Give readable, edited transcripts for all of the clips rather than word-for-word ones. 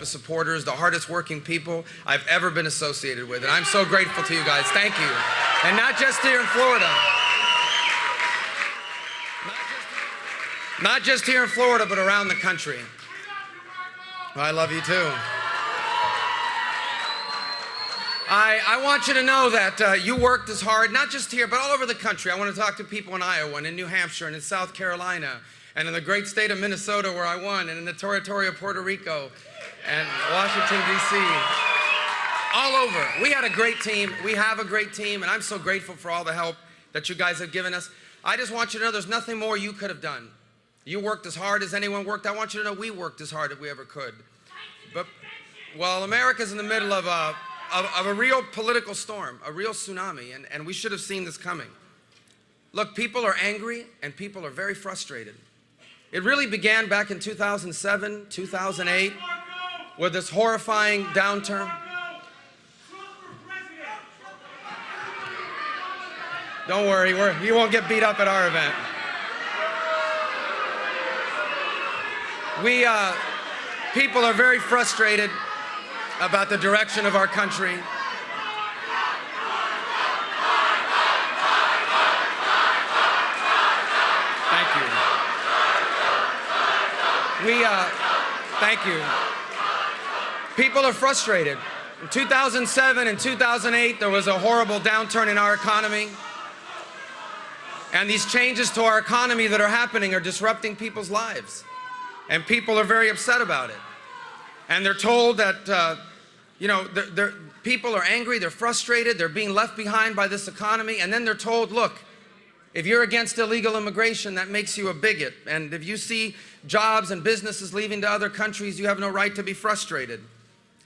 group of supporters, the hardest working people I've ever been associated with. And I'm so grateful to you guys. Thank you. And not just here in Florida. Not just here in Florida, but around the country. I love you too. I want you to know that you worked as hard, not just here, but all over the country. I want to talk to people in Iowa and in New Hampshire and in South Carolina and in the great state of Minnesota where I won, and in the territory of Puerto Rico and Washington, D.C. All over. We had a great team. We have a great team, and I'm so grateful for all the help that you guys have given us. I just want you to know there's nothing more you could have done. You worked as hard as anyone worked. I want you to know we worked as hard as we ever could. But, well, America's in the middle of a real political storm, a real tsunami, and we should have seen this coming. Look, people are angry and people are very frustrated. It really began back in 2007, 2008, with this horrifying downturn. Don't worry, you won't get beat up at our event. People are very frustrated about the direction of our country. Thank you. Thank you. People are frustrated. In 2007 and 2008, there was a horrible downturn in our economy. And these changes to our economy that are happening are disrupting people's lives. And people are very upset about it. And they're told that, people are angry, they're frustrated, they're being left behind by this economy. And then they're told, look, if you're against illegal immigration, that makes you a bigot. And if you see jobs and businesses leaving to other countries, you have no right to be frustrated.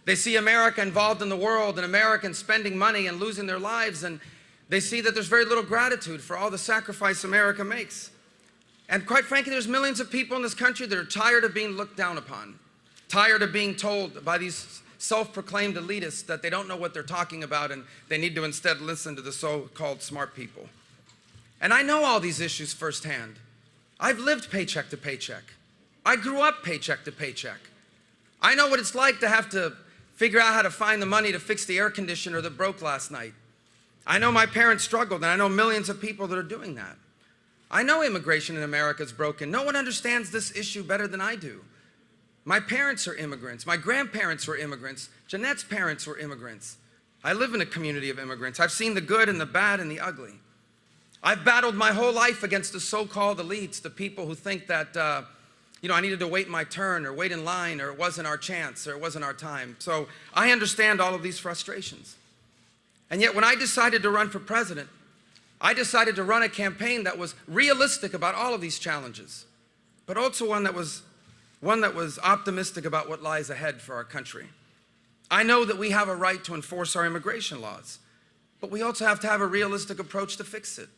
They see America involved in the world and Americans spending money and losing their lives. And they see that there's very little gratitude for all the sacrifice America makes. And quite frankly, there's millions of people in this country that are tired of being looked down upon, tired of being told by these self-proclaimed elitists that they don't know what they're talking about and they need to instead listen to the so-called smart people. And I know all these issues firsthand. I've lived paycheck to paycheck. I grew up paycheck to paycheck. I know what it's like to have to figure out how to find the money to fix the air conditioner that broke last night. I know my parents struggled, and I know millions of people that are doing that. I know immigration in America is broken. No one understands this issue better than I do. My parents are immigrants. My grandparents were immigrants. Jeanette's parents were immigrants. I live in a community of immigrants. I've seen the good and the bad and the ugly. I've battled my whole life against the so-called elites, the people who think that, I needed to wait my turn or wait in line or it wasn't our chance or it wasn't our time. So I understand all of these frustrations. And yet when I decided to run for president, I decided to run a campaign that was realistic about all of these challenges, but also one that was optimistic about what lies ahead for our country. I know that we have a right to enforce our immigration laws, but we also have to have a realistic approach to fix it.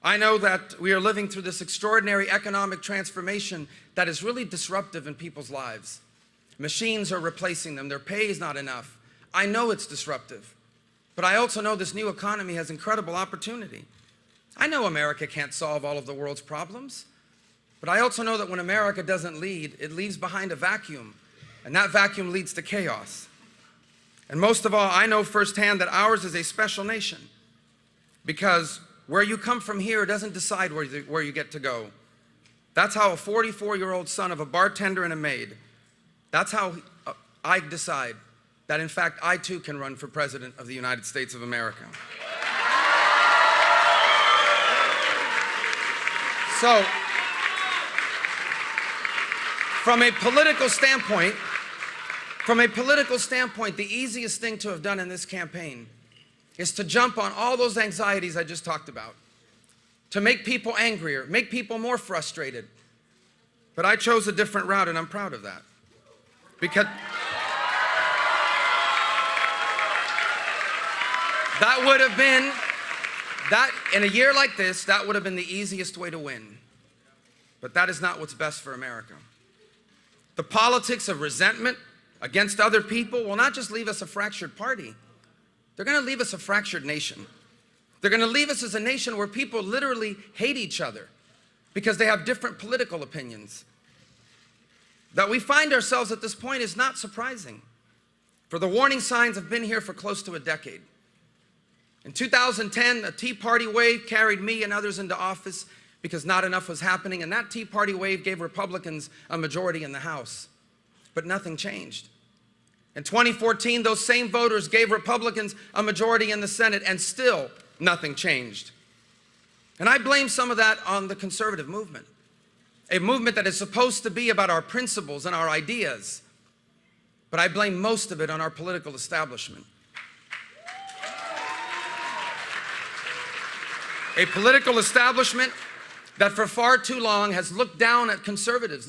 I know that we are living through this extraordinary economic transformation that is really disruptive in people's lives. Machines are replacing them. Their pay is not enough. I know it's disruptive. But I also know this new economy has incredible opportunity. I know America can't solve all of the world's problems, but I also know that when America doesn't lead, it leaves behind a vacuum, and that vacuum leads to chaos. And most of all, I know firsthand that ours is a special nation, because where you come from here doesn't decide where you get to go. That's how a 44-year-old son of a bartender and a maid, that's how I decide that in fact I too can run for president of the United States of America. So, from a political standpoint, the easiest thing to have done in this campaign is to jump on all those anxieties I just talked about, to make people angrier, make people more frustrated. But I chose a different route, and I'm proud of that. Because that would have been, in a year like this, that would have been the easiest way to win. But that is not what's best for America. The politics of resentment against other people will not just leave us a fractured party, they're going to leave us a fractured nation. They're going to leave us as a nation where people literally hate each other because they have different political opinions. That we find ourselves at this point is not surprising, for the warning signs have been here for close to a decade. In 2010, the Tea Party wave carried me and others into office because not enough was happening, and that Tea Party wave gave Republicans a majority in the House. But nothing changed. In 2014, those same voters gave Republicans a majority in the Senate, and still nothing changed. And I blame some of that on the conservative movement, a movement that is supposed to be about our principles and our ideas, but I blame most of it on our political establishment. A political establishment that for far too long has looked down at conservatives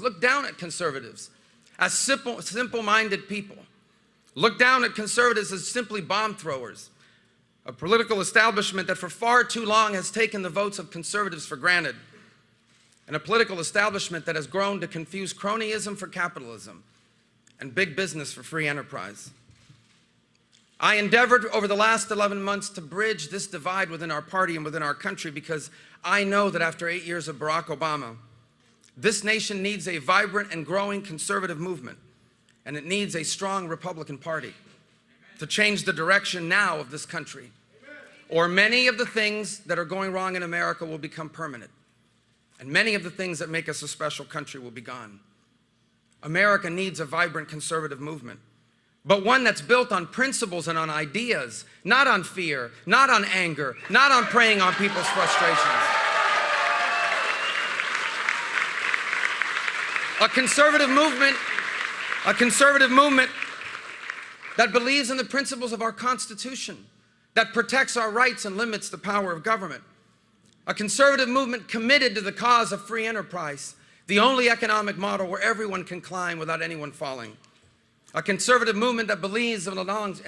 as simple-minded people, looked down at conservatives as simply bomb throwers. A political establishment that for far too long has taken the votes of conservatives for granted. And a political establishment that has grown to confuse cronyism for capitalism and big business for free enterprise. I endeavored over the last 11 months to bridge this divide within our party and within our country, because I know that after 8 years of Barack Obama, this nation needs a vibrant and growing conservative movement, and it needs a strong Republican Party to change the direction now of this country. Or many of the things that are going wrong in America will become permanent, and many of the things that make us a special country will be gone. America needs a vibrant conservative movement, but one that's built on principles and on ideas, not on fear, not on anger, not on preying on people's frustrations. A conservative movement that believes in the principles of our Constitution, that protects our rights and limits the power of government. A conservative movement committed to the cause of free enterprise, the only economic model where everyone can climb without anyone falling. A conservative movement that believes in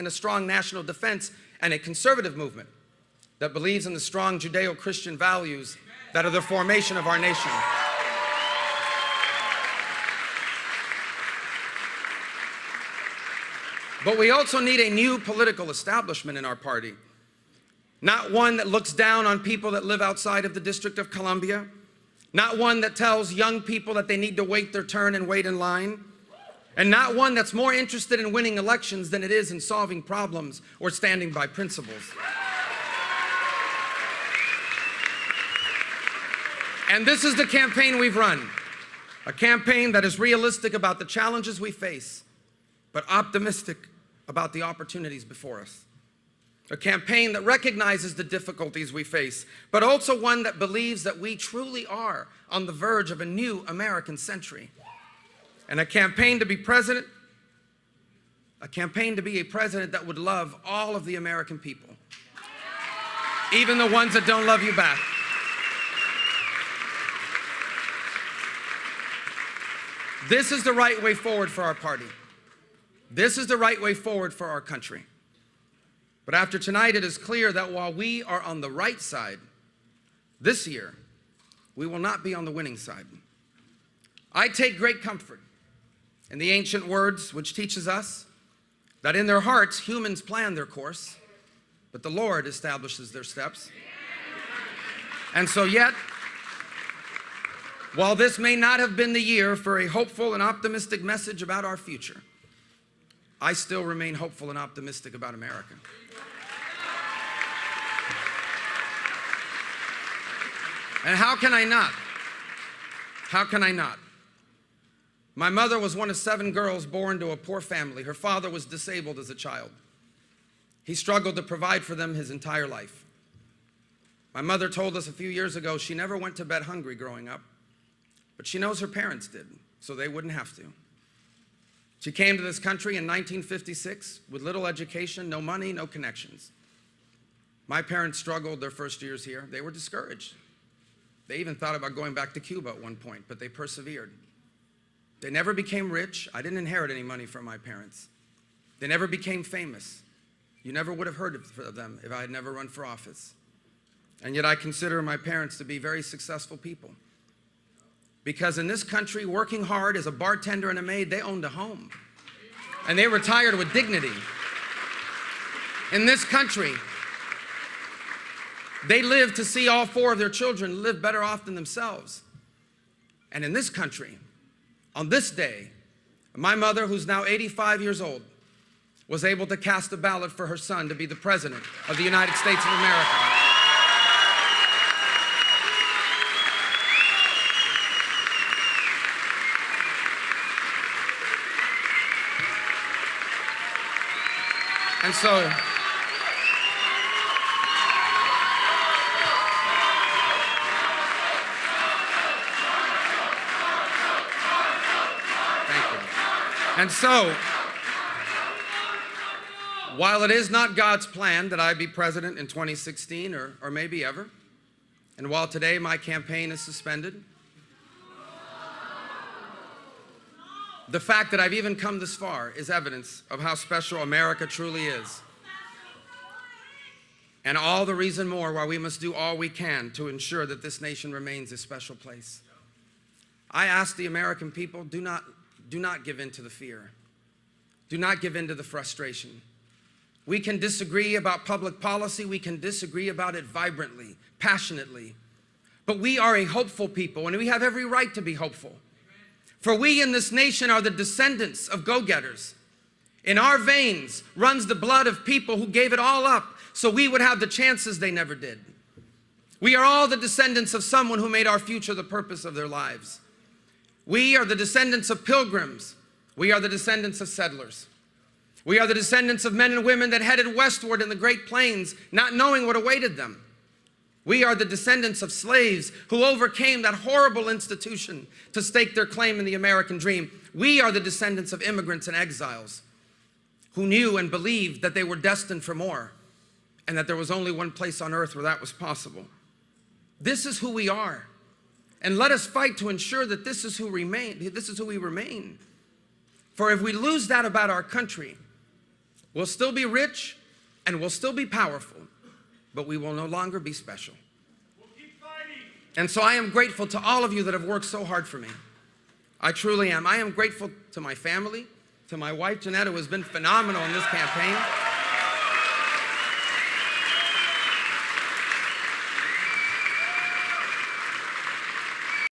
a strong national defense, and a conservative movement that believes in the strong Judeo-Christian values that are the formation of our nation. But we also need a new political establishment in our party. Not one that looks down on people that live outside of the District of Columbia. Not one that tells young people that they need to wait their turn and wait in line. And not one that's more interested in winning elections than it is in solving problems or standing by principles. And this is the campaign we've run. A campaign that is realistic about the challenges we face, but optimistic about the opportunities before us. A campaign that recognizes the difficulties we face, but also one that believes that we truly are on the verge of a new American century. And a campaign to be a president that would love all of the American people, even the ones that don't love you back. This is the right way forward for our party. This is the right way forward for our country. But after tonight, it is clear that while we are on the right side, this year, we will not be on the winning side. I take great comfort in the ancient words which teaches us that in their hearts humans plan their course, but the Lord establishes their steps. And so yet, while this may not have been the year for a hopeful and optimistic message about our future, I still remain hopeful and optimistic about America. And how can I not? How can I not? My mother was one of 7 girls born to a poor family. Her father was disabled as a child. He struggled to provide for them his entire life. My mother told us a few years ago she never went to bed hungry growing up, but she knows her parents did, so they wouldn't have to. She came to this country in 1956 with little education, no money, no connections. My parents struggled their first years here. They were discouraged. They even thought about going back to Cuba at one point, but they persevered. They never became rich. I didn't inherit any money from my parents. They never became famous. You never would have heard of them if I had never run for office. And yet I consider my parents to be very successful people. Because in this country, working hard as a bartender and a maid, they owned a home. And they retired with dignity. In this country, they lived to see all 4 of their children live better off than themselves. And in this country, on this day, My mother, who's now 85 years old, was able to cast a ballot for her son to be the President of the United States of America. And so, And so, while it is not God's plan that I be president in 2016 or maybe ever, and while today my campaign is suspended, the fact that I've even come this far is evidence of how special America truly is. And all the reason more why we must do all we can to ensure that this nation remains a special place. I ask the American people, do not give in to the fear. Do not give in to the frustration. We can disagree about public policy. We can disagree about it vibrantly, passionately. But we are a hopeful people, and we have every right to be hopeful. For we in this nation are the descendants of go-getters. In our veins runs the blood of people who gave it all up so we would have the chances they never did. We are all the descendants of someone who made our future the purpose of their lives. We are the descendants of pilgrims. We are the descendants of settlers. We are the descendants of men and women that headed westward in the Great Plains, not knowing what awaited them. We are the descendants of slaves who overcame that horrible institution to stake their claim in the American dream. We are the descendants of immigrants and exiles who knew and believed that they were destined for more and that there was only one place on earth where that was possible. This is who we are. And let us fight to ensure that this is who we remain. For if we lose that about our country, we'll still be rich and we'll still be powerful, but we will no longer be special. We'll keep fighting. And so I am grateful to all of you that have worked so hard for me. I truly am. I am grateful to my family, to my wife, Janetta, who has been phenomenal in this campaign.